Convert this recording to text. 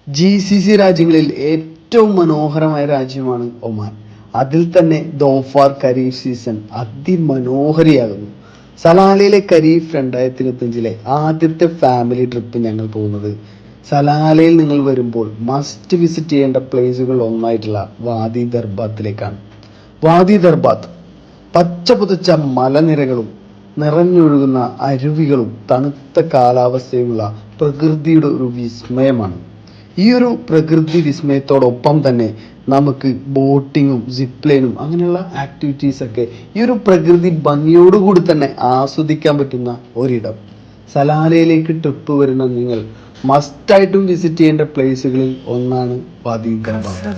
GCC രാജ്യങ്ങളിൽ ഏറ്റവും മനോഹരമായ രാജ്യമാണ് ഒമാൻ. അതിൽ തന്നെ ദോഫാർ ഖരീഫ് സീസൺ അതിമനോഹരിയാകുന്നു. സലാലയിലെ ഖരീഫ് 2025 ആദ്യത്തെ ഫാമിലി ട്രിപ്പ് ഞങ്ങൾ പോകുന്നത് സലാലയിൽ നിങ്ങൾ വരുമ്പോൾ മസ്റ്റ് വിസിറ്റ് ചെയ്യേണ്ട പ്ലേസുകൾ ഒന്നായിട്ടുള്ള വാദി ദർബാത്തിലേക്കാണ്. വാദി ദർബാത്ത് പച്ച പുതച്ച മലനിരകളും നിറഞ്ഞൊഴുകുന്ന അരുവികളും തണുത്ത കാലാവസ്ഥയുമുള്ള പ്രകൃതിയുടെ ഒരു വിസ്മയമാണ്. ഈ ഒരു പ്രകൃതി വിസ്മയത്തോടൊപ്പം തന്നെ നമുക്ക് ബോട്ടിങ്ങും സിപ്പ് ലൈനും അങ്ങനെയുള്ള ആക്ടിവിറ്റീസ് ഒക്കെ ഈ ഒരു പ്രകൃതി ഭംഗിയോടുകൂടി തന്നെ ആസ്വദിക്കാൻ പറ്റുന്ന ഒരിടം. സലാലയിലേക്ക് ട്രിപ്പ് വരുന്ന നിങ്ങൾ മസ്റ്റായിട്ടും വിസിറ്റ് ചെയ്യേണ്ട പ്ലേസുകളിൽ ഒന്നാണ് വാദി ദർബാത്ത്.